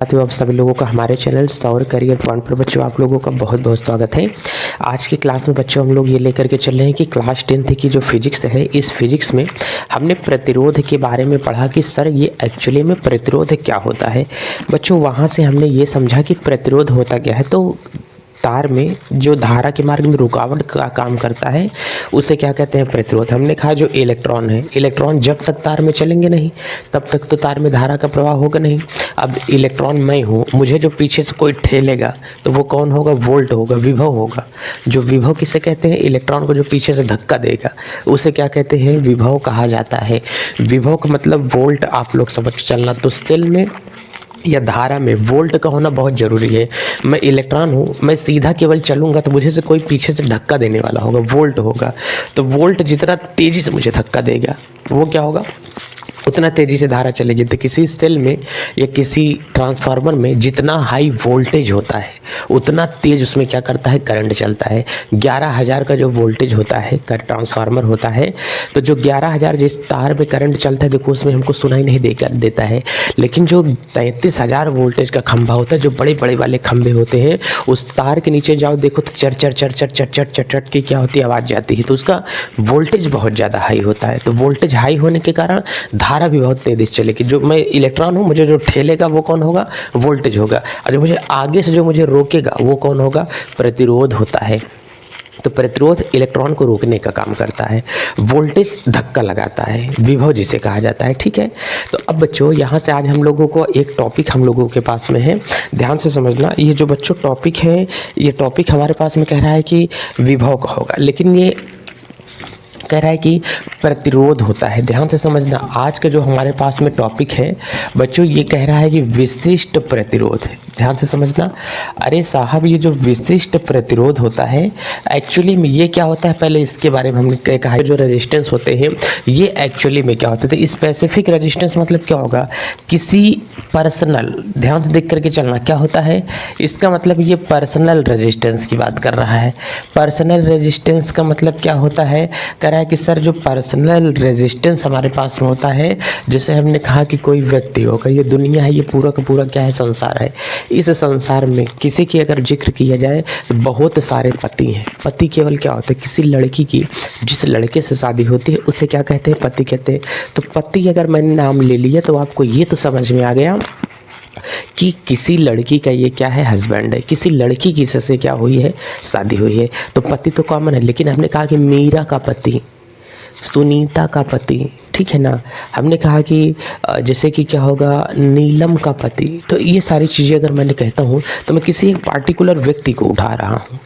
साथियों, आप सभी लोगों का हमारे चैनल सौर करियर पॉइंट पर बच्चों आप लोगों का बहुत बहुत स्वागत है। आज की क्लास में बच्चों हम लोग ये लेकर के चल रहे हैं कि क्लास 10th की जो फिजिक्स है, इस फिजिक्स में हमने प्रतिरोध के बारे में पढ़ा कि सर ये एक्चुअली में प्रतिरोध क्या होता है। बच्चों वहाँ से हमने ये समझा कि प्रतिरोध होता क्या है। तो तार में जो धारा के मार्ग में रुकावट का काम करता है उसे क्या कहते हैं, प्रतिरोध। हमने कहा जो इलेक्ट्रॉन है, इलेक्ट्रॉन जब तक तार में चलेंगे नहीं तब तक तो तार में धारा का प्रवाह होगा नहीं। अब इलेक्ट्रॉन मैं हूँ, मुझे जो पीछे से कोई ठेलेगा तो वो कौन होगा, वोल्ट होगा, विभव होगा। जो विभव किसे कहते हैं, इलेक्ट्रॉन को जो पीछे से धक्का देगा उसे क्या कहते हैं, विभव कहा जाता है। विभव का मतलब वोल्ट, आप लोग समझ चलना। तो सेल में या धारा में वोल्ट का होना बहुत ज़रूरी है। मैं इलेक्ट्रॉन हूँ, मैं सीधा केवल चलूँगा तो मुझे से कोई पीछे से धक्का देने वाला होगा, वोल्ट होगा। तो वोल्ट जितना तेज़ी से मुझे धक्का देगा वो क्या होगा, उतना तेज़ी से धारा चलेगी। तो किसी सेल में या किसी ट्रांसफार्मर में जितना हाई वोल्टेज होता है उतना तेज़ उसमें क्या करता है, करंट चलता है। 11,000 का जो वोल्टेज होता है, ट्रांसफार्मर होता है, तो जो 11,000 जिस तार में करंट चलता है, देखो उसमें हमको सुनाई नहीं देता है। लेकिन जो 33,000 वोल्टेज का खंभा होता है, जो बड़े बड़े वाले खंभे होते हैं, उस तार के नीचे जाओ देखो तो चर चर चर चर चर चर चर चर की क्या होती है, आवाज़ जाती है। तो उसका वोल्टेज बहुत ज़्यादा हाई होता है। तो वोल्टेज हाई होने के कारण धारा भी बहुत तेज़ी से चलेगी। जो मैं इलेक्ट्रॉन हूँ, मुझे जो ठेलेगा वो कौन होगा, वोल्टेज होगा। और जो मुझे आगे से जो मुझे रोकेगा वो कौन होगा, प्रतिरोध होता है। तो प्रतिरोध इलेक्ट्रॉन को रोकने का काम करता है, वोल्टेज धक्का लगाता है, विभव जिसे कहा जाता है। ठीक है। तो अब बच्चों यहाँ से आज हम लोगों को एक टॉपिक हम लोगों के पास में है, ध्यान से समझना। ये जो बच्चों टॉपिक है, ये टॉपिक हमारे पास में कह रहा है कि विभव का होगा, लेकिन ये कह रहा है कि प्रतिरोध होता है। ध्यान से समझना, आज का जो हमारे पास में टॉपिक है बच्चों, ये कह रहा है कि विशिष्ट प्रतिरोध। ध्यान से समझना। अरे साहब, ये जो विशिष्ट प्रतिरोध होता है एक्चुअली में ये क्या होता है, पहले इसके बारे में हमने कहा। जो रेजिस्टेंस होते हैं ये एक्चुअली में क्या होते थे, स्पेसिफिक रेजिस्टेंस मतलब क्या होगा, किसी पर्सनल, ध्यान से देख करके चलना, क्या होता है इसका मतलब, ये पर्सनल रेजिस्टेंस की बात कर रहा है। पर्सनल रेजिस्टेंस का मतलब क्या होता है, कह रहा है कि सर जो पर्सनल रेजिस्टेंस हमारे पास में होता है, जैसे हमने कहा कि कोई व्यक्ति होगा, ये दुनिया है, ये पूरा का पूरा क्या है, संसार है। इस संसार में किसी की अगर जिक्र किया जाए तो बहुत सारे पति हैं। पति केवल क्या होता है, किसी लड़की की जिस लड़के से शादी होती है उसे क्या कहते हैं, पति कहते हैं। तो पति अगर मैंने नाम ले लिया तो आपको ये तो समझ में आ गया कि किसी लड़की का ये क्या है, हस्बैंड है। किसी लड़की की से क्या हुई है, शादी हुई है। तो पति तो कॉमन है, लेकिन हमने कहा कि मीरा का पति, सुनीता का पति, ठीक है ना। हमने कहा कि जैसे कि क्या होगा, नीलम का पति। तो ये सारी चीज़ें अगर मैंने कहता हूँ तो मैं किसी एक पार्टिकुलर व्यक्ति को उठा रहा हूँ,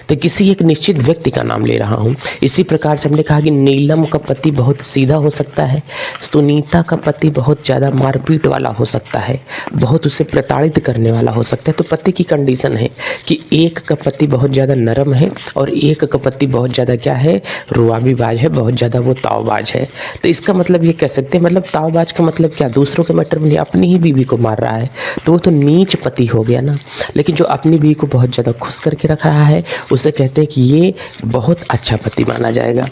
तो किसी एक निश्चित व्यक्ति का नाम ले रहा हूँ। इसी प्रकार से हमने कहा कि नीलम का पति बहुत सीधा हो सकता है, सुनीता का पति बहुत ज़्यादा मारपीट वाला हो सकता है, बहुत उसे प्रताड़ित करने वाला हो सकता है। तो पति की कंडीशन है कि एक का पति बहुत ज़्यादा नरम है और एक का पति बहुत ज़्यादा क्या है, रुआबीबाज है, बहुत ज़्यादा वो तावबाज है। तो इसका मतलब ये कह सकते हैं, मतलब तावबाज का मतलब क्या, दूसरों के मैटर में नहीं, अपनी ही बीवी को मार रहा है, तो वो तो नीच पति हो गया ना। लेकिन जो अपनी बीवी को बहुत ज़्यादा खुश करके रख रहा है उसे कहते हैं कि ये बहुत अच्छा पति माना जाएगा।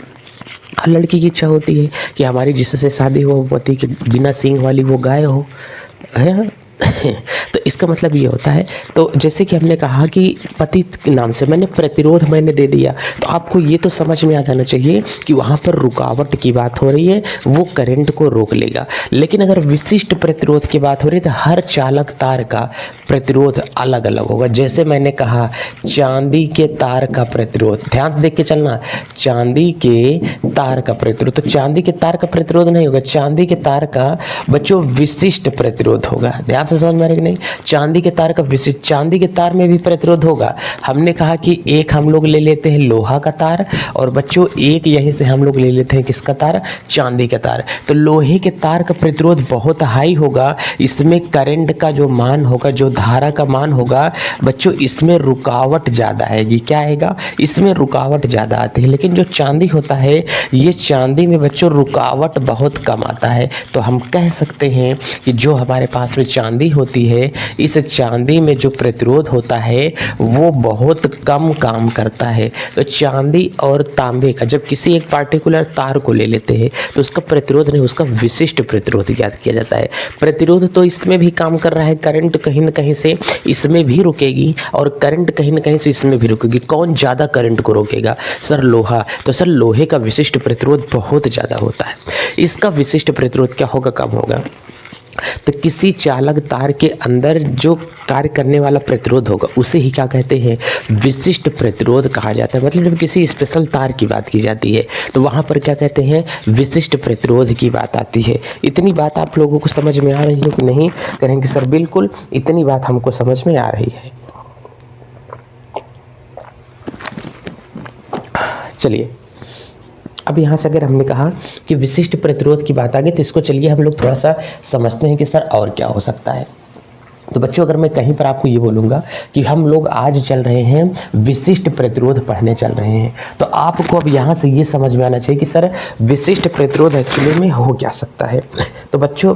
हर लड़की की इच्छा होती है कि हमारी जिससे शादी हो पति के बिना सींग वाली वो गाय हो, है। तो इसका मतलब ये होता है। तो जैसे कि हमने कहा कि पति के नाम से मैंने प्रतिरोध मैंने दे दिया, तो आपको ये तो समझ में आ जाना चाहिए कि वहाँ पर रुकावट की बात हो रही है, वो करंट को रोक लेगा। लेकिन अगर विशिष्ट प्रतिरोध की बात हो रही है तो हर चालक तार का प्रतिरोध अलग अलग होगा। जैसे मैंने कहा चांदी के तार का प्रतिरोध, ध्यान से देख के चलना, चांदी के तार का प्रतिरोध, तो चांदी के तार का प्रतिरोध नहीं होगा, चांदी के तार का बच्चों विशिष्ट प्रतिरोध होगा। ध्यान से समझ में आ रही कि नहीं, चांदी के तार का विशिष्ट, चांदी के तार में भी प्रतिरोध होगा। हमने कहा कि एक हम लोग ले लेते हैं लोहा का तार, और बच्चों एक यहीं से हम लोग ले लेते हैं किसका तार, चांदी का तार। तो लोहे के तार का प्रतिरोध बहुत हाई होगा, इसमें करंट का जो मान होगा, जो धारा का मान होगा बच्चों, इसमें रुकावट ज़्यादा आएगी। क्या आएगा, इसमें रुकावट ज़्यादा आती है। लेकिन जो चांदी होता है, ये चांदी में बच्चों रुकावट बहुत कम आता है। तो हम कह सकते हैं कि जो हमारे पास में चांदी होती है इस चांदी में जो प्रतिरोध होता है वो बहुत कम काम करता है। तो चांदी और तांबे का जब किसी एक पार्टिकुलर तार को ले लेते हैं तो उसका प्रतिरोध नहीं, उसका विशिष्ट प्रतिरोध याद किया जाता है। प्रतिरोध तो इसमें भी काम कर रहा है, करंट कहीं ना कहीं से इसमें भी रुकेगी और करंट कहीं ना कहीं से इसमें भी रुकेगी। कौन ज़्यादा करंट को रोकेगा? सर लोहा। तो सर लोहे का विशिष्ट प्रतिरोध बहुत ज़्यादा होता है। इसका विशिष्ट प्रतिरोध क्या होगा? कम होगा। तो किसी चालक तार के अंदर जो कार्य करने वाला प्रतिरोध होगा उसे ही क्या कहते हैं? विशिष्ट प्रतिरोध कहा जाता है। मतलब जब किसी स्पेशल तार की बात की जाती है तो वहाँ पर क्या कहते हैं? विशिष्ट प्रतिरोध की बात आती है। इतनी बात आप लोगों को समझ में आ रही है कि नहीं? कहेंगे सर बिल्कुल, इतनी बात हमको समझ में आ रही है। चलिए, अब यहाँ से अगर हमने कहा कि विशिष्ट प्रतिरोध की बात आ गई तो इसको चलिए हम लोग थोड़ा सा समझते हैं कि सर और क्या हो सकता है। तो बच्चों, अगर मैं कहीं पर आपको ये बोलूँगा कि हम लोग आज चल रहे हैं विशिष्ट प्रतिरोध पढ़ने चल रहे हैं, तो आपको अब यहाँ से ये समझ में आना चाहिए कि सर विशिष्ट प्रतिरोध एक्चुअली में हो क्या सकता है। तो बच्चों,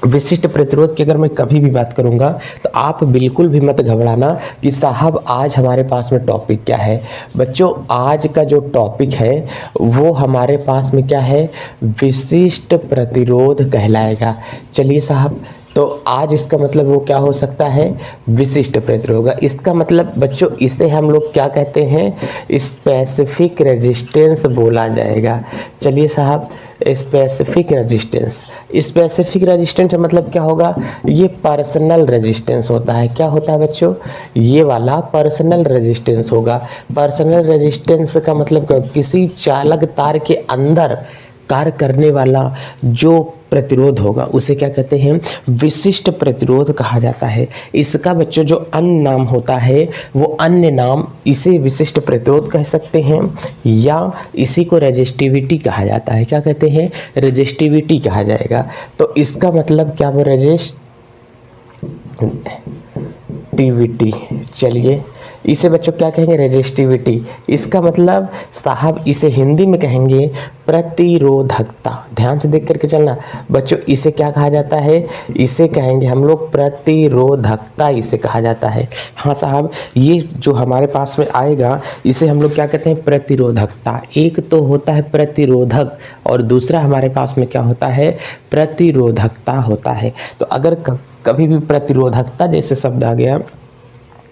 विशिष्ट प्रतिरोध की अगर मैं कभी भी बात करूंगा तो आप बिल्कुल भी मत घबराना कि साहब आज हमारे पास में टॉपिक क्या है। बच्चों, आज का जो टॉपिक है वो हमारे पास में क्या है? विशिष्ट प्रतिरोध कहलाएगा। चलिए साहब, तो आज इसका मतलब वो क्या हो सकता है? विशिष्ट प्रतिरोध होगा। इसका मतलब बच्चों इसे हम लोग क्या कहते हैं? स्पेसिफिक रेजिस्टेंस बोला जाएगा। चलिए साहब, स्पेसिफिक रेजिस्टेंस। स्पेसिफिक रेजिस्टेंस का मतलब क्या होगा? ये पर्सनल रेजिस्टेंस होता है। क्या होता है बच्चों? ये वाला पर्सनल रेजिस्टेंस होगा। पर्सनल रेजिस्टेंस का मतलब क्या? किसी चालक तार के अंदर कार्य करने वाला जो प्रतिरोध होगा उसे क्या कहते हैं? विशिष्ट प्रतिरोध कहा जाता है। इसका बच्चों जो अन्य नाम होता है वो अन्य नाम इसे विशिष्ट प्रतिरोध कह सकते हैं या इसी को रेजिस्टिविटी कहा जाता है। क्या कहते हैं? रेजिस्टिविटी कहा जाएगा। तो इसका मतलब क्या? वो रेजिस्टिविटी। चलिए, इसे बच्चों क्या कहेंगे? रेजिस्टिविटी। इसका मतलब साहब इसे हिंदी में कहेंगे प्रतिरोधकता। ध्यान से देख करके चलना बच्चों, इसे क्या कहा जाता है? इसे कहेंगे हम लोग प्रतिरोधकता, इसे कहा जाता है। हाँ साहब, ये जो हमारे पास में आएगा इसे हम लोग क्या कहते हैं? प्रतिरोधकता। एक तो होता है प्रतिरोधक और दूसरा हमारे पास में क्या होता है? प्रतिरोधकता होता है। तो अगर कभी भी प्रतिरोधकता जैसे शब्द आ गया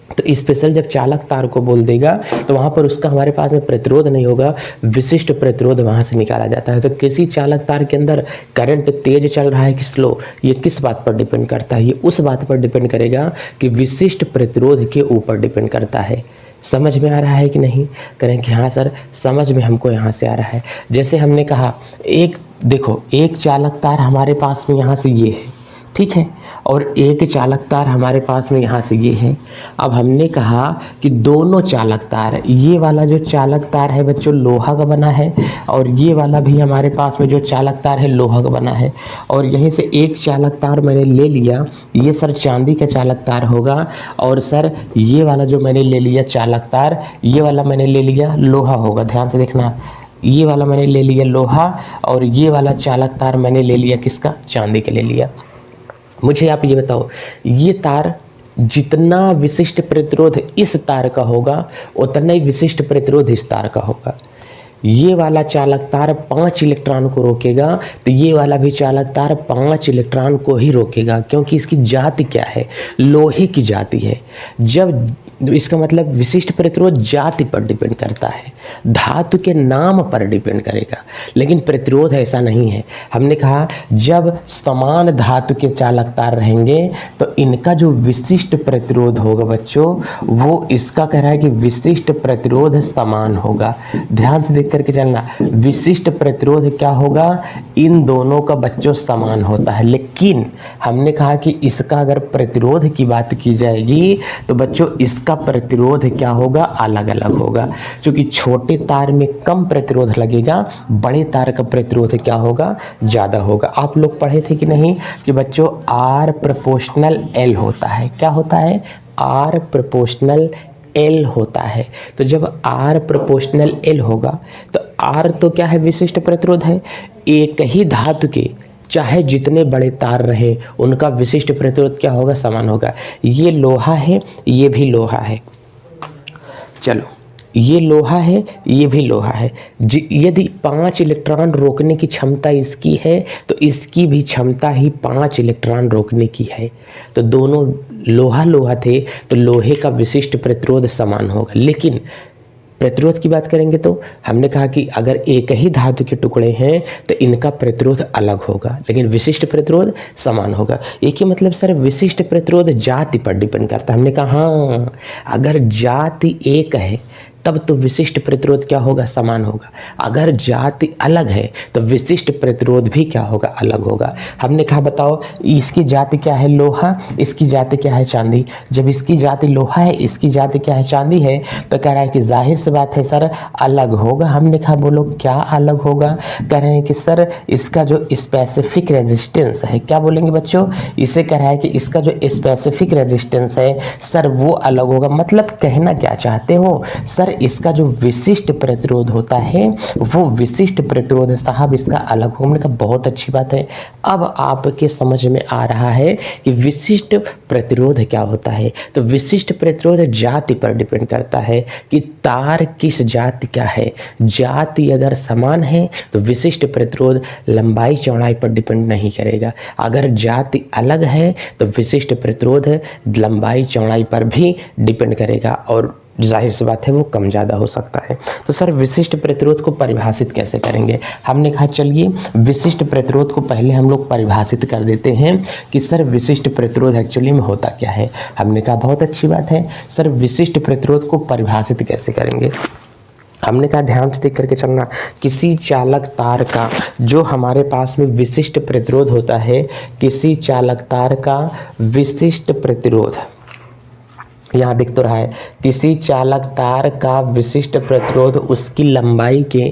तो स्पेशल जब चालक तार को बोल देगा तो वहाँ पर उसका हमारे पास में प्रतिरोध नहीं होगा, विशिष्ट प्रतिरोध वहाँ से निकाला जाता है। तो किसी चालक तार के अंदर करंट तेज चल रहा है कि स्लो, ये किस बात पर डिपेंड करता है? ये उस बात पर डिपेंड करेगा कि विशिष्ट प्रतिरोध के ऊपर डिपेंड करता है। समझ में आ रहा है कि नहीं? करें कि हाँ सर समझ में हमको यहाँ से आ रहा है। जैसे हमने कहा एक देखो, एक चालक तार हमारे पास में यहाँ से ये है, ठीक है, और एक चालक तार हमारे पास में यहाँ से ये है। अब हमने कहा कि दोनों चालक तार, ये वाला जो चालक तार है बच्चों लोहा का बना है और ये वाला भी हमारे पास में जो चालक तार है लोहा का बना है। और यहीं से एक चालक तार मैंने ले लिया, ये सर चांदी का चालक तार होगा, और सर ये वाला जो मैंने ले लिया चालक तार, ये वाला मैंने ले लिया लोहा होगा। ध्यान से देखना, ये वाला मैंने ले लिया लोहा और ये वाला चालक तार मैंने ले लिया किसका? चांदी का ले लिया। मुझे आप ये बताओ, ये तार जितना विशिष्ट प्रतिरोध इस तार का होगा उतना ही विशिष्ट प्रतिरोध इस तार का होगा। ये वाला चालक तार 5 इलेक्ट्रॉन को रोकेगा तो ये वाला भी चालक तार 5 इलेक्ट्रॉन को ही रोकेगा, क्योंकि इसकी जाति क्या है? लोहे की जाति है। जब इसका मतलब विशिष्ट प्रतिरोध जाति पर डिपेंड करता है, धातु के नाम पर डिपेंड करेगा, लेकिन प्रतिरोध ऐसा नहीं है। हमने कहा जब समान धातु के चालक तार रहेंगे तो इनका जो विशिष्ट प्रतिरोध होगा बच्चों, वो इसका कह रहा है कि विशिष्ट प्रतिरोध समान होगा। ध्यान से देख करके चलना, विशिष्ट प्रतिरोध क्या होगा? इन दोनों का बच्चों समान होता है, लेकिन हमने कहा कि इसका अगर प्रतिरोध की बात की जाएगी तो बच्चों इसका प्रतिरोध क्या होगा? अलग अलग होगा। क्योंकि छोटे तार में कम प्रतिरोध लगेगा, बड़े तार का प्रतिरोध क्या होगा? ज़्यादा होगा। आप लोग पढ़े थे कि नहीं कि बच्चों R प्रोपोर्शनल L होता है। क्या होता है? R प्रोपोर्शनल L होता है। तो जब R प्रोपोर्शनल L होगा तो R तो क्या है? विशिष्ट प्रतिरोध है। एक ही धातु के चाहे जितने बड़े तार रहे उनका विशिष्ट प्रतिरोध क्या होगा, समान होगा। ये लोहा है, ये भी लोहा है, चलो ये लोहा है, ये भी लोहा है। यदि 5 इलेक्ट्रॉन रोकने की क्षमता इसकी है तो इसकी भी क्षमता ही 5 इलेक्ट्रॉन रोकने की है। तो दोनों लोहा लोहा थे तो लोहे का विशिष्ट प्रतिरोध समान होगा। लेकिन प्रतिरोध की बात करेंगे तो हमने कहा कि अगर एक ही धातु के टुकड़े हैं तो इनका प्रतिरोध अलग होगा, लेकिन विशिष्ट प्रतिरोध समान होगा। एक ही मतलब सर विशिष्ट प्रतिरोध जाति पर डिपेंड करता है। हमने कहा हाँ, अगर जाति एक है तब तो विशिष्ट प्रतिरोध क्या होगा, समान होगा। अगर जाति अलग है तो विशिष्ट प्रतिरोध भी क्या होगा, अलग होगा। हमने कहा बताओ इसकी जाति क्या है, लोहा, इसकी जाति क्या है, चांदी। जब इसकी जाति लोहा है, इसकी जाति क्या है, चांदी है, तो कह रहा है कि जाहिर सी बात है सर अलग होगा। हमने कहा बोलो क्या अलग होगा, कह रहे हैं कि सर इसका जो स्पेसिफिक रेजिस्टेंस है, क्या बोलेंगे बच्चों, इसे कह रहा है कि इसका जो स्पेसिफिक रेजिस्टेंस है सर वो अलग होगा। मतलब कहना क्या चाहते हो सर, इसका जो विशिष्ट प्रतिरोध होता है वो विशिष्ट प्रतिरोध साहब इसका अलग हो। हमने कहा बहुत अच्छी बात है। अब आपके समझ में आ रहा है कि विशिष्ट प्रतिरोध क्या होता है। तो विशिष्ट प्रतिरोध जाति पर डिपेंड करता है कि तार किस जाति का है। जाति अगर समान है तो विशिष्ट प्रतिरोध लंबाई चौड़ाई पर डिपेंड नहीं करेगा। अगर जाति अलग है तो विशिष्ट प्रतिरोध लंबाई चौड़ाई पर भी डिपेंड करेगा और जाहिर सी बात है वो कम ज़्यादा हो सकता है। तो सर विशिष्ट प्रतिरोध को परिभाषित कैसे करेंगे। हमने कहा चलिए विशिष्ट प्रतिरोध को पहले हम लोग परिभाषित कर देते हैं कि सर विशिष्ट प्रतिरोध एक्चुअली में होता क्या है। हमने कहा बहुत अच्छी बात है सर, विशिष्ट प्रतिरोध को परिभाषित कैसे करेंगे। हमने कहा ध्यान से देख करके चलना, किसी चालक तार का जो हमारे पास में विशिष्ट प्रतिरोध होता है, किसी चालक तार का विशिष्ट प्रतिरोध यहाँ दिख तो रहा है, किसी चालक तार का विशिष्ट प्रतिरोध उसकी लंबाई के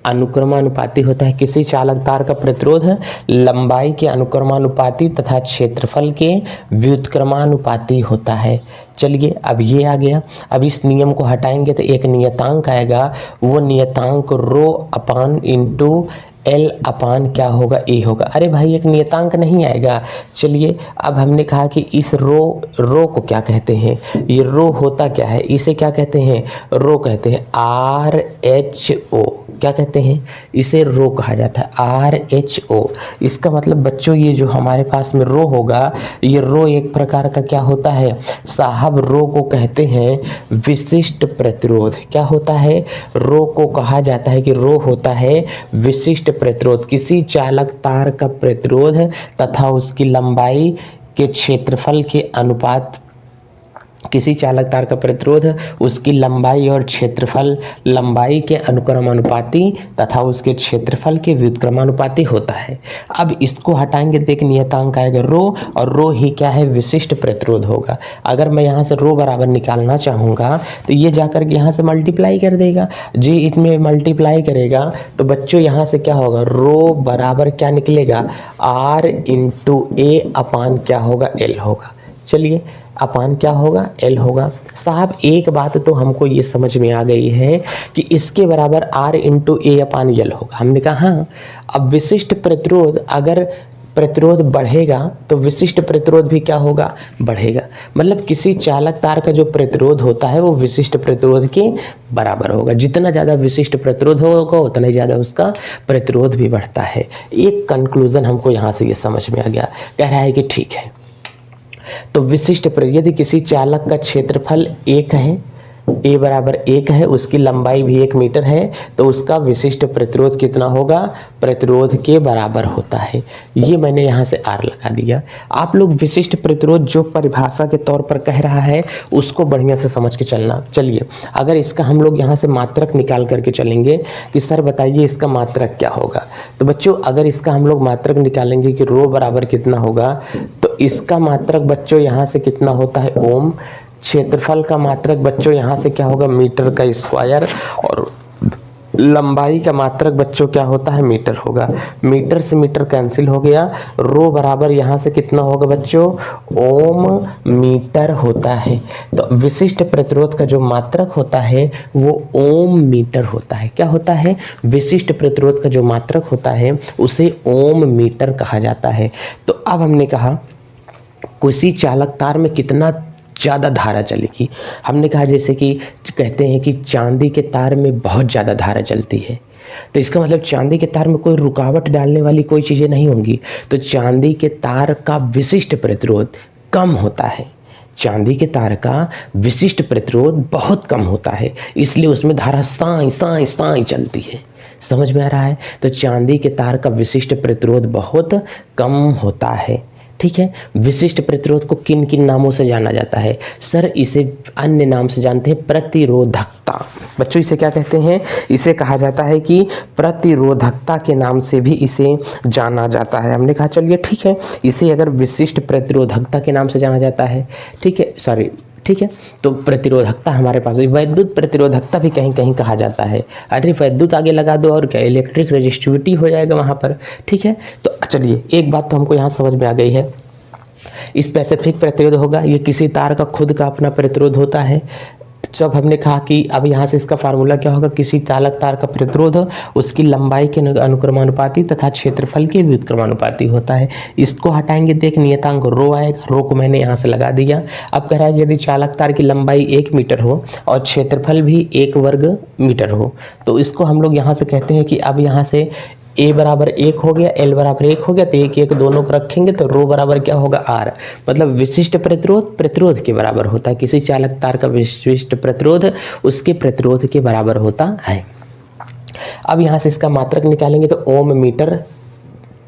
अनुक्रमानुपाती होता है। किसी चालक तार का प्रतिरोध लंबाई के अनुक्रमानुपाती तथा क्षेत्रफल के व्युत्क्रमानुपाती होता है। चलिए अब ये आ गया। अब इस नियम को हटाएंगे तो एक नियतांक आएगा, वो नियतांक रो अपान इंटू एल अपान क्या होगा, ए होगा। अरे भाई एक नियतांक नहीं आएगा। चलिए अब हमने कहा कि इस रो को क्या कहते हैं, ये रो होता क्या है, इसे क्या कहते हैं, रो कहते हैं, RHO क्या कहते हैं, इसे रो कहा जाता है, RHO। इसका मतलब बच्चों ये जो हमारे पास में रो होगा, ये रो एक प्रकार का क्या होता है साहब, रो को कहते हैं विशिष्ट प्रतिरोध। क्या होता है, रो को कहा जाता है कि रो होता है विशिष्ट प्रतिरोध। किसी चालक तार का प्रतिरोध तथा उसकी लंबाई के क्षेत्रफल के अनुपात, किसी चालक तार का प्रतिरोध उसकी लंबाई और क्षेत्रफल लंबाई के अनुक्रमानुपाती तथा उसके क्षेत्रफल के व्युत्क्रमानुपाती होता है। अब इसको हटाएंगे तो एक नियतांक आएगा रो, और रो ही क्या है, विशिष्ट प्रतिरोध होगा। अगर मैं यहाँ से रो बराबर निकालना चाहूँगा तो ये जाकर के यहाँ से मल्टीप्लाई कर देगा जी, इसमें मल्टीप्लाई करेगा तो बच्चों यहाँ से क्या होगा, रो बराबर क्या निकलेगा, R इंटू ए अपान क्या होगा, L होगा। चलिए अपान क्या होगा, एल होगा। साहब एक बात तो हमको ये समझ में आ गई है कि इसके बराबर R इंटू ए अपान एल होगा। हमने कहा हाँ, अब विशिष्ट प्रतिरोध, अगर प्रतिरोध बढ़ेगा तो विशिष्ट प्रतिरोध भी क्या होगा, बढ़ेगा। मतलब किसी चालक तार का जो प्रतिरोध होता है वो विशिष्ट प्रतिरोध के बराबर होगा। जितना ज़्यादा विशिष्ट प्रतिरोध होगा उतना ही ज़्यादा उसका प्रतिरोध भी बढ़ता है। एक कंक्लूजन हमको यहाँ से ये समझ में आ गया, कह रहा है कि ठीक है तो विशिष्ट यदि किसी चालक का क्षेत्रफल 1 है, ए बराबर 1 है, उसकी लंबाई भी 1 मीटर है, तो उसका विशिष्ट प्रतिरोध कितना होगा, प्रतिरोध के बराबर होता है। ये मैंने यहाँ से R लगा दिया। आप लोग विशिष्ट प्रतिरोध जो परिभाषा के तौर पर कह रहा है उसको बढ़िया से समझ के चलना। चलिए अगर इसका हम लोग यहाँ से मात्रक निकाल करके चलेंगे कि सर बताइए इसका मात्रक क्या होगा, तो बच्चों अगर इसका हम लोग मात्रक निकालेंगे कि रो बराबर कितना होगा, तो इसका मात्रक बच्चों यहाँ से कितना होता है, ओम। क्षेत्रफल का मात्रक बच्चों यहाँ से क्या होगा, मीटर का स्क्वायर, और लंबाई का मात्रक बच्चों क्या होता है, मीटर होगा। मीटर से मीटर कैंसिल हो गया, रो बराबर यहाँ से कितना होगा बच्चों, ओम मीटर होता है। तो विशिष्ट प्रतिरोध का जो मात्रक होता है वो ओम मीटर होता है। क्या होता है, विशिष्ट प्रतिरोध का जो मात्रक होता है उसे ओम मीटर कहा जाता है। तो अब हमने कहा किसी चालक तार में कितना ज़्यादा धारा चलेगी। हमने कहा जैसे कि कहते हैं कि चांदी के तार में बहुत ज़्यादा धारा चलती है, तो इसका मतलब चांदी के तार में कोई रुकावट डालने वाली कोई चीज़ें नहीं होंगी, तो चांदी के तार का विशिष्ट प्रतिरोध कम होता है। चांदी के तार का विशिष्ट प्रतिरोध बहुत कम होता है, इसलिए उसमें धारा साई साई साई चलती है। समझ में आ रहा है। तो चांदी के तार का विशिष्ट प्रतिरोध बहुत कम होता है। ठीक है। विशिष्ट प्रतिरोध को किन किन नामों से जाना जाता है सर? इसे अन्य नाम से जानते हैं, प्रतिरोधकता। बच्चों इसे क्या कहते हैं? इसे कहा जाता है कि प्रतिरोधकता के नाम से भी इसे जाना जाता है। हमने कहा चलिए ठीक है, इसे अगर विशिष्ट प्रतिरोधकता के नाम से जाना जाता है, ठीक है, सॉरी ठीक है, तो प्रतिरोधकता हमारे पास, वैद्युत प्रतिरोधकता भी कहीं कहीं कहा जाता है। अरे वैद्युत आगे लगा दो और क्या, इलेक्ट्रिक रेजिस्टिविटी हो जाएगा वहाँ पर। ठीक है, तो चलिए एक बात तो हमको यहाँ समझ में आ गई है, स्पेसिफिक प्रतिरोध होगा, ये किसी तार का खुद का अपना प्रतिरोध होता है। जब हमने कहा कि अब यहाँ से इसका फार्मूला क्या होगा, किसी चालक तार का प्रतिरोध उसकी लंबाई के अनुक्रमानुपाती तथा क्षेत्रफल के व्युत्क्रमानुपाती होता है। इसको हटाएंगे तो एक नियतांक रो आएगा, रो को मैंने यहाँ से लगा दिया। अब कह रहा है यदि चालक तार की लंबाई 1 मीटर हो और क्षेत्रफल भी 1 वर्ग मीटर हो, तो इसको हम लोग यहाँ से कहते हैं कि अब यहाँ से a बराबर 1 हो गया, l बराबर 1 हो गया, तो 1 1 दोनों को रखेंगे तो रो बराबर क्या होगा, r। मतलब विशिष्ट प्रतिरोध प्रतिरोध के बराबर होता है। किसी चालक तार का विशिष्ट प्रतिरोध उसके प्रतिरोध के बराबर होता है। अब यहाँ से इसका मात्रक निकालेंगे तो ओम मीटर,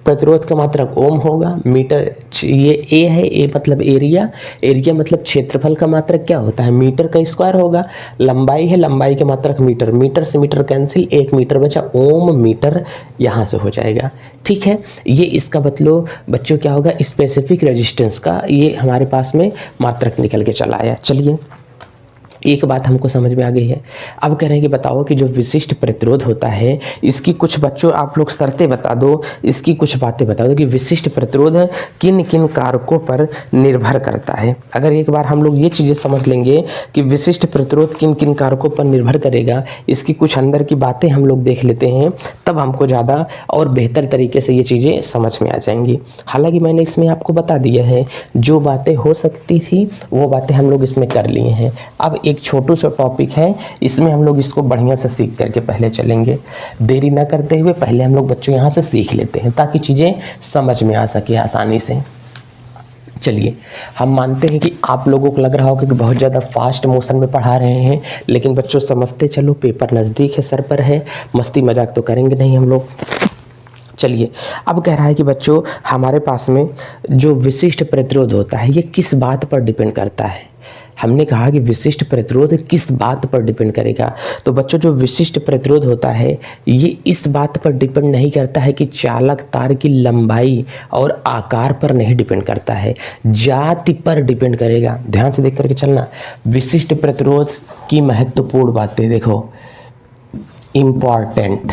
प्रतिरोध का मात्रक ओम होगा, मीटर ये ए है, ए मतलब एरिया, एरिया मतलब क्षेत्रफल का मात्रक क्या होता है, मीटर का स्क्वायर होगा। लंबाई है, लंबाई के मात्रक मीटर, मीटर से मीटर कैंसिल, 1 मीटर बचा, ओम मीटर यहाँ से हो जाएगा। ठीक है, ये इसका मतलब बच्चों क्या होगा, स्पेसिफिक रेजिस्टेंस का ये हमारे पास में मात्रक निकल के चला आया। चलिए एक बात हमको समझ में आ गई है। अब कह रहे हैं कि बताओ कि जो विशिष्ट प्रतिरोध होता है इसकी कुछ बच्चों आप लोग शर्तें बता दो, इसकी कुछ बातें बता दो कि विशिष्ट प्रतिरोध किन किन कारकों पर निर्भर करता है। अगर एक बार हम लोग ये चीज़ें समझ लेंगे कि विशिष्ट प्रतिरोध किन किन कारकों पर निर्भर करेगा, इसकी कुछ अंदर की बातें हम लोग देख लेते हैं, तब हमको ज़्यादा और बेहतर तरीके से ये चीज़ें समझ में आ जाएंगी। हालाँकि मैंने इसमें आपको बता दिया है, जो बातें हो सकती थी वो बातें हम लोग इसमें कर लिए हैं। अब एक छोटू सा टॉपिक है, इसमें हम लोग इसको बढ़िया से सीख करके पहले चलेंगे। देरी ना करते हुए पहले हम लोग बच्चों यहाँ से सीख लेते हैं ताकि चीज़ें समझ में आ सके आसानी से। चलिए हम मानते हैं कि आप लोगों को लग रहा होगा कि बहुत ज़्यादा फास्ट मोशन में पढ़ा रहे हैं, लेकिन बच्चों समझते चलो, पेपर नज़दीक है, सर पर है, मस्ती मजाक तो करेंगे नहीं हम लोग। चलिए अब कह रहा है कि बच्चों हमारे पास में जो विशिष्ट प्रतिरोध होता है ये किस बात पर डिपेंड करता है। हमने कहा कि विशिष्ट प्रतिरोध किस बात पर डिपेंड करेगा, तो बच्चों जो विशिष्ट प्रतिरोध होता है ये इस बात पर डिपेंड नहीं करता है कि चालक तार की लंबाई और आकार पर नहीं डिपेंड करता है, जाति पर डिपेंड करेगा। ध्यान से देख करके चलना। विशिष्ट प्रतिरोध की महत्वपूर्ण बातें देखो, इम्पॉर्टेंट,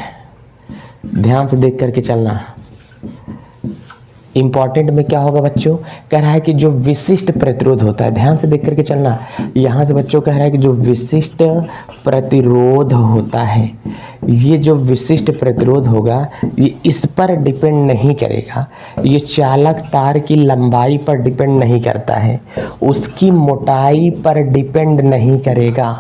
ध्यान से देख करके चलना। इंपॉर्टेंट में क्या होगा बच्चों, कह रहा है कि जो विशिष्ट प्रतिरोध होता है, ध्यान से देख करके चलना। यहाँ से बच्चों कह रहा है कि जो विशिष्ट प्रतिरोध होता है, ये जो विशिष्ट प्रतिरोध होगा ये इस पर डिपेंड नहीं करेगा, ये चालक तार की लंबाई पर डिपेंड नहीं करता है, उसकी मोटाई पर डिपेंड नहीं करेगा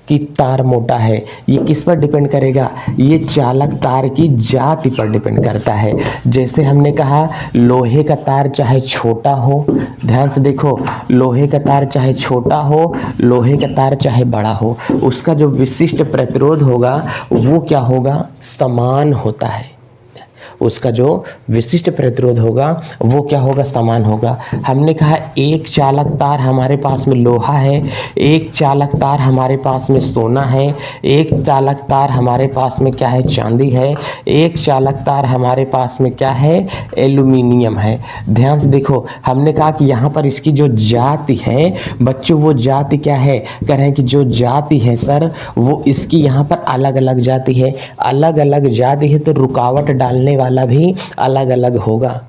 कि तार मोटा है। ये किस पर डिपेंड करेगा, ये चालक तार की जाति पर डिपेंड करता है। जैसे हमने कहा लोहे का तार चाहे छोटा हो, ध्यान से देखो, लोहे का तार चाहे छोटा हो, लोहे का तार चाहे बड़ा हो, उसका जो विशिष्ट प्रतिरोध होगा वो क्या होगा, समान होता है। उसका जो विशिष्ट प्रतिरोध होगा वो क्या होगा, समान होगा। हमने कहा एक चालक तार हमारे पास में लोहा है, एक चालक तार हमारे पास में सोना है, एक चालक तार हमारे पास में क्या है, चांदी है, एक चालक तार हमारे पास में क्या है, एल्यूमिनियम है। ध्यान से देखो, हमने कहा कि यहाँ पर इसकी जो जाति है बच्चों, वो जाति क्या है, कह रहे हैं कि जो जाति है सर वो इसकी यहाँ पर अलग अलग जाति है। अलग अलग जाति है तो रुकावट डालने वाला भी अलग अलग होगा,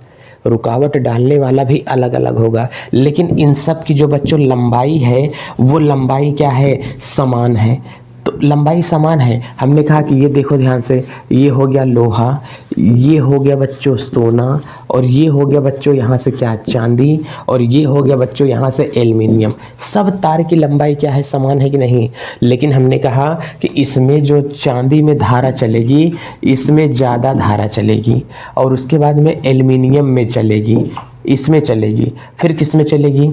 रुकावट डालने वाला भी अलग अलग होगा। लेकिन इन सब की जो बच्चों लंबाई है वो लंबाई क्या है, समान है। तो लंबाई समान है। हमने कहा कि ये देखो ध्यान से, ये हो गया लोहा, ये हो गया बच्चों सोना, और ये हो गया बच्चों यहाँ से क्या, चांदी, और ये हो गया बच्चों यहाँ से एल्युमिनियम। सब तार की लंबाई क्या है, समान है कि नहीं। लेकिन हमने कहा कि इसमें जो चांदी में धारा चलेगी इसमें ज़्यादा धारा चलेगी, और उसके बाद में एल्युमिनियम में चलेगी, इसमें चलेगी, फिर किस में चलेगी।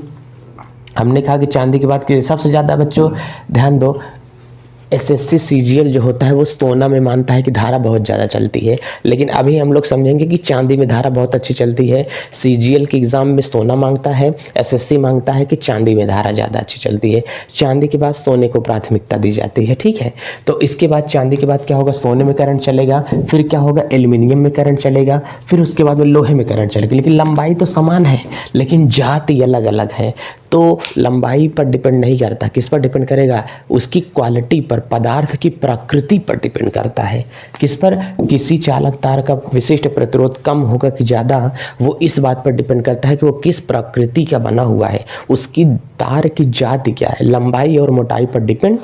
हमने कहा कि चांदी के बाद सबसे ज़्यादा बच्चों ध्यान दो, एसएससी सीजीएल जो होता है वो सोना में मानता है कि धारा बहुत ज़्यादा चलती है, लेकिन अभी हम लोग समझेंगे कि चांदी में धारा बहुत अच्छी चलती है। सीजीएल के एग्ज़ाम में सोना मांगता है, एसएससी मांगता है कि चांदी में धारा ज़्यादा अच्छी चलती है। चांदी के बाद सोने को प्राथमिकता दी जाती है, ठीक है। तो इसके बाद चांदी के बाद क्या होगा, सोने में करंट चलेगा, फिर क्या होगा, एल्युमिनियम में करंट चलेगा, फिर उसके बाद में लोहे में करंट चलेगा। लेकिन लंबाई तो समान है लेकिन जाति अलग अलग है। तो लंबाई पर डिपेंड नहीं करता, किस पर डिपेंड करेगा, उसकी क्वालिटी पर, पदार्थ की प्रकृति पर डिपेंड करता है। किस पर, किसी चालक तार का विशिष्ट प्रतिरोध कम होगा कि ज़्यादा, वो इस बात पर डिपेंड करता है कि वो किस प्रकृति का बना हुआ है, उसकी तार की जाति क्या है, लंबाई और मोटाई पर डिपेंड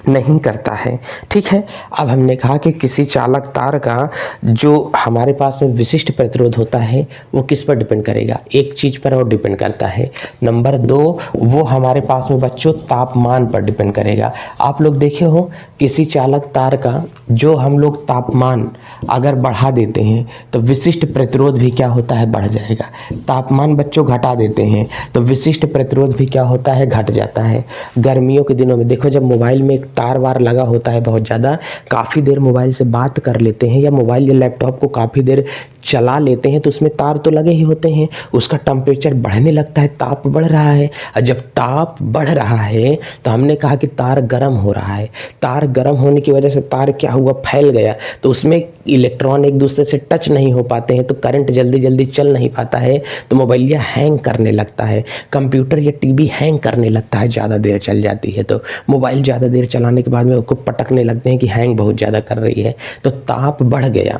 नहीं करता है, ठीक है। अब हमने कहा कि किसी चालक तार का जो हमारे पास में विशिष्ट प्रतिरोध होता है वो किस पर डिपेंड करेगा, एक चीज़ पर और डिपेंड करता है। नंबर 2, वो हमारे पास में बच्चों तापमान पर डिपेंड करेगा। आप लोग देखे हो किसी चालक तार का जो हम लोग तापमान अगर बढ़ा देते हैं तो विशिष्ट प्रतिरोध भी क्या होता है, बढ़ जाएगा। तापमान बच्चों घटा देते हैं तो विशिष्ट प्रतिरोध भी क्या होता है, घट जाता है। गर्मियों के दिनों में देखो, जब मोबाइल में तार वार लगा होता है बहुत ज़्यादा, काफ़ी देर मोबाइल से बात कर लेते हैं या मोबाइल या लैपटॉप को काफ़ी देर चला लेते हैं तो उसमें तार तो लगे ही होते हैं, उसका टेम्परेचर बढ़ने लगता है, ताप बढ़ रहा है। और जब ताप बढ़ रहा है तो हमने कहा कि तार गर्म हो रहा है। तार गर्म होने की वजह से तार क्या हुआ, फैल गया, तो उसमें इलेक्ट्रॉन एक दूसरे से टच नहीं हो पाते हैं तो करंट जल्दी जल्दी चल नहीं पाता है, तो मोबाइल हैंग करने लगता है, कंप्यूटर या टीवी हैंग करने लगता है, ज़्यादा देर चल जाती है तो मोबाइल ज़्यादा देर चलाने के बाद में उसको पटकने लगते हैं कि हैंग बहुत ज़्यादा कर रही है, तो ताप बढ़ गया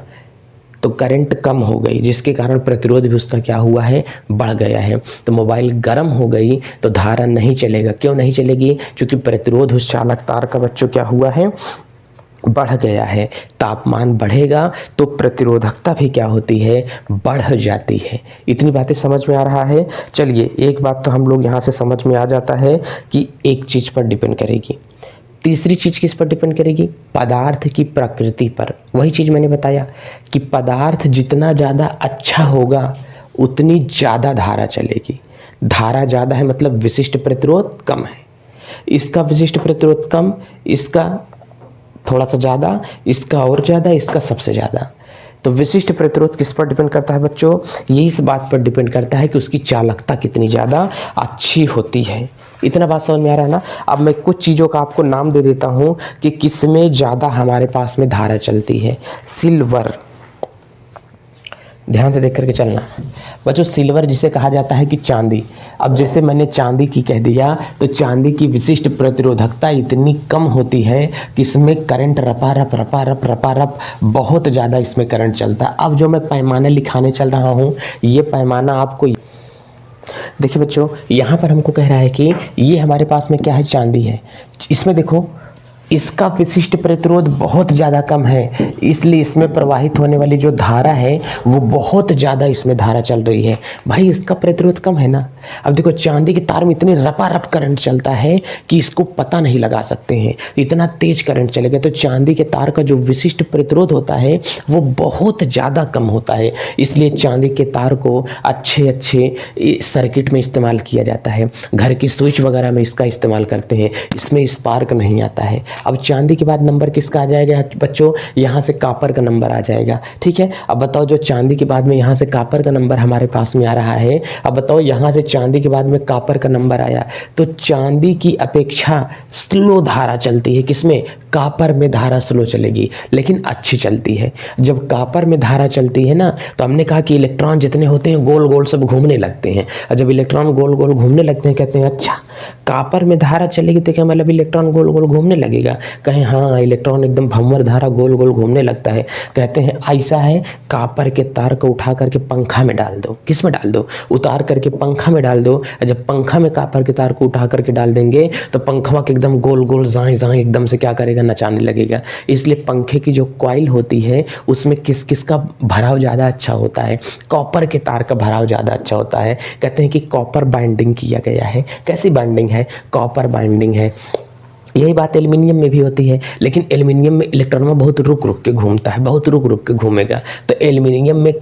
तो करंट कम हो गई, जिसके कारण प्रतिरोध भी उसका क्या हुआ है, बढ़ गया है। तो मोबाइल गर्म हो गई तो धारा नहीं चलेगा। क्यों नहीं चलेगी, क्योंकि प्रतिरोध उस चालक तार का बच्चों क्या हुआ है, बढ़ गया है। तापमान बढ़ेगा तो प्रतिरोधकता भी क्या होती है, बढ़ जाती है। इतनी बातें समझ में आ रहा है। चलिए एक बात तो हम लोग यहाँ से समझ में आ जाता है कि एक चीज़ पर डिपेंड करेगी। तीसरी चीज़ किस पर डिपेंड करेगी, पदार्थ की प्रकृति पर। वही चीज़ मैंने बताया कि पदार्थ जितना ज़्यादा अच्छा होगा उतनी ज़्यादा धारा चलेगी। धारा ज़्यादा है मतलब विशिष्ट प्रतिरोध कम है, इसका विशिष्ट प्रतिरोध कम, इसका थोड़ा सा ज़्यादा, इसका और ज़्यादा, इसका सबसे ज़्यादा। तो विशिष्ट प्रतिरोध किस पर डिपेंड करता है बच्चों, ये इस बात पर डिपेंड करता है कि उसकी चालकता कितनी ज़्यादा अच्छी होती है। इतना बात समझ में आ रहा है ना। अब मैं कुछ चीज़ों का आपको नाम दे देता हूँ कि किसमें ज़्यादा हमारे पास में धारा चलती है। सिल्वर, ध्यान से देख करके चलना बच्चों। सिल्वर जिसे कहा जाता है कि चांदी। अब जैसे मैंने चांदी की कह दिया तो चांदी की विशिष्ट प्रतिरोधकता इतनी कम होती है कि इसमें करंट रपा रप बहुत ज़्यादा इसमें करंट चलता है। अब जो मैं पैमाने लिखाने चल रहा हूँ ये पैमाना आपको देखिए बच्चों, यहाँ पर हमको कह रहा है कि ये हमारे पास में क्या है, चांदी है। इसमें देखो इसका विशिष्ट प्रतिरोध बहुत ज़्यादा कम है, इसलिए इसमें प्रवाहित होने वाली जो धारा है वो बहुत ज़्यादा इसमें धारा चल रही है। भाई इसका प्रतिरोध कम है ना। अब देखो चांदी की तार में इतनी रपारप करंट चलता है कि इसको पता नहीं लगा सकते हैं, इतना तेज करंट चलेगा। तो चांदी के तार का जो विशिष्ट प्रतिरोध होता है वो बहुत ज़्यादा कम होता है, इसलिए चांदी के तार को अच्छे सर्किट में इस्तेमाल किया जाता है। घर की स्विच वगैरह में इसका इस्तेमाल करते हैं, इसमें स्पार्क नहीं आता है। अब चांदी के बाद नंबर किसका आ जाएगा बच्चों, यहाँ से कॉपर का नंबर आ जाएगा। ठीक है, अब बताओ जो चांदी के बाद में यहाँ से कॉपर का नंबर हमारे पास में आ रहा है, अब बताओ यहाँ से चांदी के बाद में कॉपर का नंबर आया, तो चांदी की अपेक्षा स्लो धारा चलती है किसमें, कॉपर में धारा स्लो चलेगी लेकिन अच्छी चलती है। जब कॉपर में धारा चलती है ना, तो हमने कहा कि इलेक्ट्रॉन जितने होते हैं गोल गोल सब घूमने लगते हैं, और जब इलेक्ट्रॉन गोल गोल घूमने लगते हैं कहते हैं अच्छा कॉपर में धारा चलेगी तो क्या मतलब इलेक्ट्रॉन गोल गोल घूमने लगेगा, कहें हाँ इलेक्ट्रॉन एकदम भंवर धारा गोल गोल घूमने लगता है, कहते हैं ऐसा है कॉपर के तार को उठा करके पंखा में डाल दो, किस में डाल दो, उतार करके पंखा में डाल दो, जब पंखा में कॉपर के तार को उठा करके डाल देंगे तो पंखवा के एकदम गोल गोल जाएं जाएं एकदम से क्या करेगा, नचाने लगेगा। इसलिए पंखे की जो कॉइल होती है उसमें किस किस का भराव ज़्यादा अच्छा होता है, कॉपर के तार का भराव ज़्यादा अच्छा होता है। कहते हैं कि कॉपर बाइंडिंग किया गया है, कैसी बाइंडिंग है, कॉपर बाइंडिंग है। यही बात एल्युमिनियम में भी होती है, लेकिन एल्युमिनियम में इलेक्ट्रॉन बहुत रुक रुक के घूमता है, बहुत रुक रुक के घूमेगा। तो एल्युमिनियम में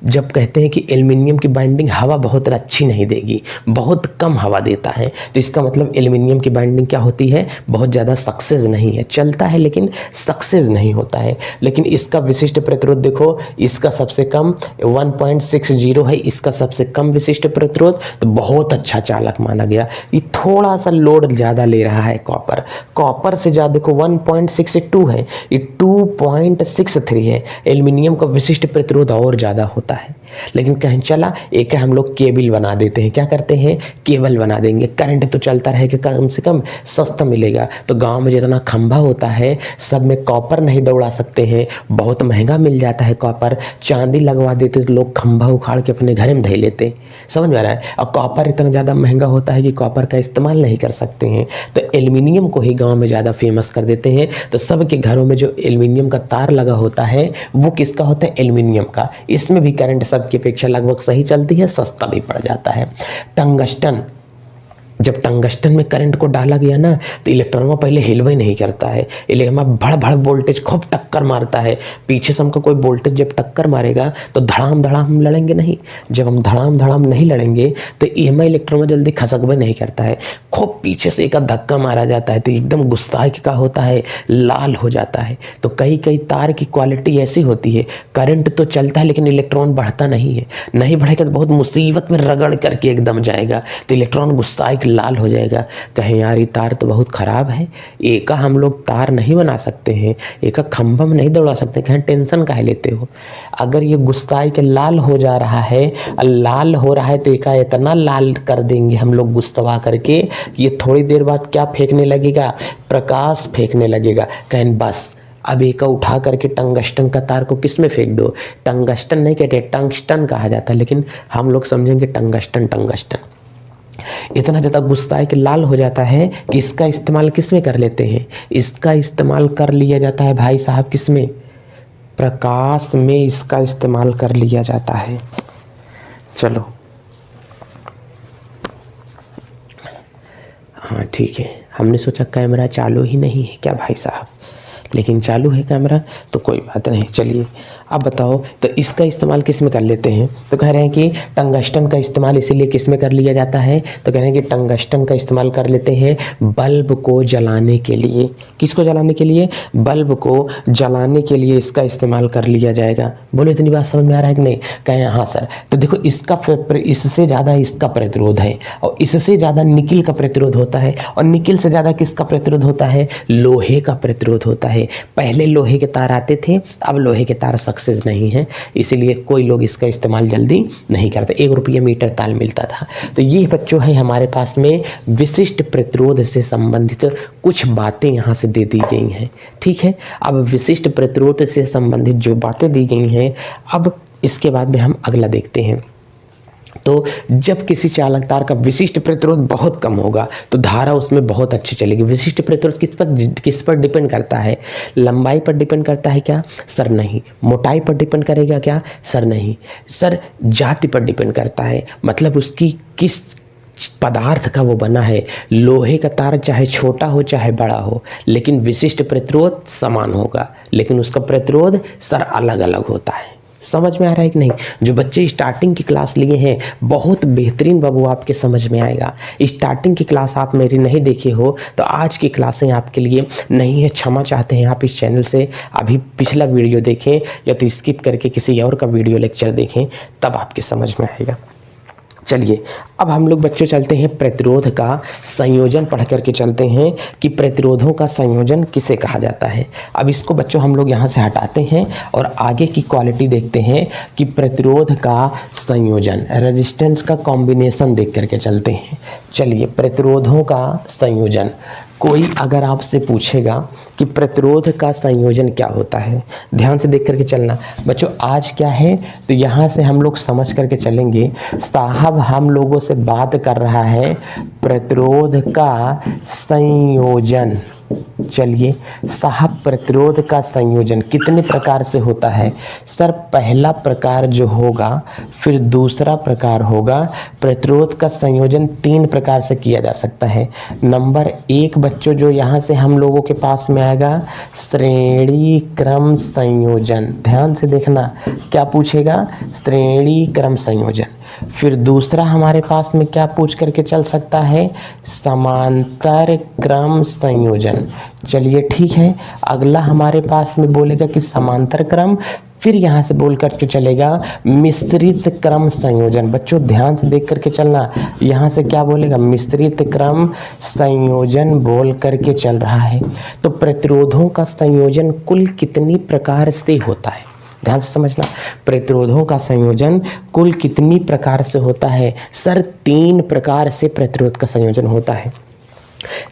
जब कहते हैं कि एल्युमिनियम की बाइंडिंग हवा बहुत अच्छी नहीं देगी, बहुत कम हवा देता है, तो इसका मतलब एल्युमिनियम की बाइंडिंग क्या होती है, बहुत ज़्यादा सक्सेस नहीं है, चलता है लेकिन सक्सेस नहीं होता है। लेकिन इसका विशिष्ट प्रतिरोध देखो, इसका सबसे कम 1.60 है, इसका सबसे कम विशिष्ट प्रतिरोध, तो बहुत अच्छा चालक माना गया। ये थोड़ा सा लोड ज़्यादा ले रहा है कॉपर, कॉपर से ज़्यादा देखो 1.62 है, ये 2.63 है। एल्युमिनियम का विशिष्ट प्रतिरोध और ज़्यादा होता है। लेकिन कहीं चला एक हम लोग केबल बना देते हैं, क्या करते हैं, केबल बना देंगे, करंट तो चलता रहेगा, कम से कम सस्ता मिलेगा। तो गांव में जितना खंभा होता है सब में कॉपर नहीं दौड़ा सकते हैं, बहुत महंगा मिल जाता है कॉपर, चांदी लगवा देते तो लोग खंभा उखाड़ के अपने घर में धै लेते, समझ में आ रहा है। और कॉपर इतना ज़्यादा महंगा होता है कि कॉपर का इस्तेमाल नहीं कर सकते हैं, तो एल्युमिनियम को ही गाँव में ज़्यादा फेमस कर देते हैं। तो सबके घरों में जो एल्युमिनियम का तार लगा होता है वो किसका होता है, एल्युमिनियम का। इसमें भी करंट सबकी अपेक्षा लगभग सही चलती है, सस्ता भी पड़ जाता है। टंगस्टन, जब टंगस्टन में करंट को डाला गया ना तो इलेक्ट्रॉन पहले हिलवे नहीं करता है, इलेक्ट्रॉन भड़ भड़ वोल्टेज खूब टक्कर मारता है। पीछे से हमको कोई वोल्टेज जब टक्कर मारेगा तो धड़ाम धड़ाम हम लड़ेंगे नहीं, जब हम धड़ाम धड़ाम नहीं लड़ेंगे तो ईएमआई इलेक्ट्रॉन जल्दी खसकबे नहीं करता है, खूब पीछे से एक धक्का मारा जाता है तो एकदम गुस्सा का होता है, लाल हो जाता है। तो कई कई तार की क्वालिटी ऐसी होती है, करंट तो चलता है लेकिन इलेक्ट्रॉन बढ़ता नहीं है, नहीं बढ़ेगा तो बहुत मुसीबत में रगड़ करके एकदम जाएगा, तो इलेक्ट्रॉन गुस्सा लाल हो जाएगा। कहें यार ये तार तो बहुत ख़राब है, एका हम लोग तार नहीं बना सकते हैं, एका खंभा में नहीं दौड़ा सकते, कहें टेंशन काहे लेते हो। अगर ये गुस्ताई के लाल हो जा रहा है, लाल हो रहा है तो एका इतना लाल कर देंगे हम लोग गुस्तवा करके, ये थोड़ी देर बाद क्या फेंकने लगेगा, प्रकाश फेंकने लगेगा। कहें बस अब एक उठा करके टंगस्टन का तार को किस में फेंक दो, टंगस्टन नहीं कहते, टंगस्टन कहा जाता है, लेकिन हम लोग समझेंगे टंगस्टन। टंगस्टन इतना ज़्यादा गुस्सा है कि लाल हो जाता है कि इसका इस्तेमाल किस में कर लेते हैं, इसका इस्तेमाल कर लिया जाता है भाई साहब किस में, प्रकाश में इसका इस्तेमाल कर लिया जाता है। चलो हाँ ठीक है, हमने सोचा कैमरा चालू ही नहीं है क्या भाई साहब, लेकिन चालू है कैमरा तो कोई बात नहीं। चलिए अब बताओ तो इसका इस्तेमाल किस में कर लेते हैं, तो कह रहे हैं कि टंगस्टन का इस्तेमाल इसीलिए किस में कर लिया जाता है, तो कह रहे हैं कि टंगस्टन का इस्तेमाल कर लेते हैं बल्ब को जलाने के लिए। किसको जलाने के लिए, बल्ब को जलाने के लिए इसका इस्तेमाल कर लिया जाएगा। बोलो इतनी बात समझ में आ रहा है कि नहीं, कहें हाँ सर। तो देखो इसका इससे ज़्यादा इसका प्रतिरोध है, और इससे ज़्यादा निकिल का प्रतिरोध होता है, और निकिल से ज़्यादा किसका प्रतिरोध होता है, लोहे का प्रतिरोध होता है। पहले लोहे के तार आते थे, अब लोहे के तार सक्सेस नहीं है, इसीलिए कोई लोग इसका इस्तेमाल जल्दी नहीं करते। 1 रुपये मीटर तार मिलता था। तो ये बच्चों है हमारे पास में विशिष्ट प्रतिरोध से संबंधित कुछ बातें यहाँ से दे दी गई हैं। ठीक है, अब विशिष्ट प्रतिरोध से संबंधित जो बातें दी गई हैं, अब इसके बाद में हम अगला देखते हैं। तो जब किसी चालक तार का विशिष्ट प्रतिरोध बहुत कम होगा तो धारा उसमें बहुत अच्छी चलेगी। विशिष्ट प्रतिरोध किस पर डिपेंड करता है, लंबाई पर डिपेंड करता है क्या, सर नहीं। मोटाई पर डिपेंड करेगा क्या, सर नहीं। सर जाति पर डिपेंड करता है, मतलब उसकी किस पदार्थ का वो बना है। लोहे का तार चाहे छोटा हो चाहे बड़ा हो, लेकिन विशिष्ट प्रतिरोध समान होगा, लेकिन उसका प्रतिरोध सर अलग अलग होता है। समझ में आ रहा है कि नहीं? जो बच्चे स्टार्टिंग की क्लास लिए हैं बहुत बेहतरीन बाबू आपके समझ में आएगा। स्टार्टिंग की क्लास आप मेरी नहीं देखे हो तो आज की क्लासें आपके लिए नहीं है, क्षमा चाहते हैं। आप इस चैनल से अभी पिछला वीडियो देखें या तो स्किप करके किसी और का वीडियो लेक्चर देखें, तब आपके समझ में आएगा। चलिए अब हम लोग बच्चों चलते हैं प्रतिरोध का संयोजन पढ़ करके चलते हैं कि प्रतिरोधों का संयोजन किसे कहा जाता है। अब इसको बच्चों हम लोग यहाँ से हटाते हैं और आगे की क्वालिटी देखते हैं कि प्रतिरोध का संयोजन, रेजिस्टेंस का कॉम्बिनेशन देख करके चलते हैं। चलिए प्रतिरोधों का संयोजन, कोई अगर आपसे पूछेगा कि प्रतिरोध का संयोजन क्या होता है, ध्यान से देख करके चलना बच्चों। आज क्या है तो यहाँ से हम लोग समझ करके चलेंगे। साहब हम लोगों से बात कर रहा है प्रतिरोध का संयोजन। चलिए साहब प्रतिरोध का संयोजन कितने प्रकार से होता है? सर पहला प्रकार जो होगा फिर दूसरा प्रकार होगा। प्रतिरोध का संयोजन 3 प्रकार से किया जा सकता है। नंबर 1 बच्चों जो यहाँ से हम लोगों के पास में आएगा श्रेणी क्रम संयोजन। ध्यान से देखना क्या पूछेगा, श्रेणी क्रम संयोजन। फिर दूसरा हमारे पास में क्या पूछ करके चल सकता है, समांतर क्रम संयोजन। चलिए ठीक है, अगला हमारे पास में बोलेगा कि समांतर क्रम, फिर यहाँ से बोल करके चलेगा मिश्रित क्रम संयोजन। बच्चों ध्यान से देख करके चलना, यहाँ से क्या बोलेगा, मिश्रित क्रम संयोजन बोल करके चल रहा है। तो प्रतिरोधों का संयोजन कुल कितनी प्रकार से होता है, ध्यान से समझना। प्रतिरोधों का संयोजन कुल कितनी प्रकार से होता है? सर 3 प्रकार से प्रतिरोध का संयोजन होता है।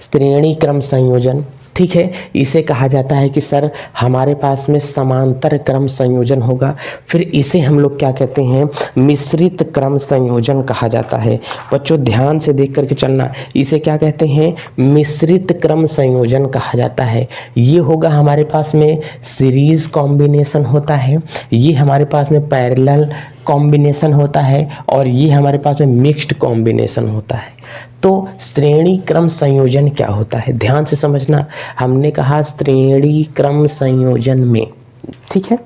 श्रेणी क्रम संयोजन, ठीक है, इसे कहा जाता है कि सर हमारे पास में समांतर क्रम संयोजन होगा। फिर इसे हम लोग क्या कहते हैं, मिश्रित क्रम संयोजन कहा जाता है। बच्चों ध्यान से देख करके चलना, इसे क्या कहते हैं, मिश्रित क्रम संयोजन कहा जाता है। ये होगा हमारे पास में सीरीज कॉम्बिनेशन होता है, ये हमारे पास में पैरेलल कॉम्बिनेशन होता है और ये हमारे पास में मिक्स्ड कॉम्बिनेशन होता है। तो श्रेणी क्रम संयोजन क्या होता है, ध्यान से समझना। हमने कहा श्रेणी क्रम संयोजन में, ठीक है,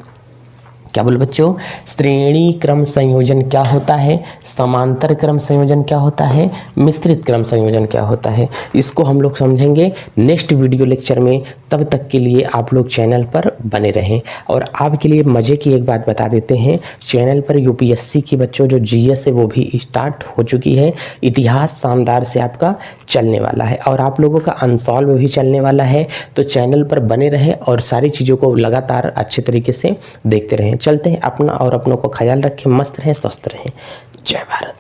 क्या बोले बच्चों, श्रेणी क्रम संयोजन क्या होता है, समांतर क्रम संयोजन क्या होता है, मिश्रित क्रम संयोजन क्या होता है, इसको हम लोग समझेंगे नेक्स्ट वीडियो लेक्चर में। तब तक के लिए आप लोग चैनल पर बने रहें। और आपके लिए मज़े की एक बात बता देते हैं, चैनल पर यूपीएससी की बच्चों जो जीएस है वो भी स्टार्ट हो चुकी है। इतिहास शानदार से आपका चलने वाला है और आप लोगों का अनसॉल्व भी चलने वाला है। तो चैनल पर बने रहें और सारी चीज़ों को लगातार अच्छे तरीके से देखते रहें। चलते हैं, अपना और अपनों को ख्याल रखें, मस्त रहें, स्वस्थ रहें। जय भारत।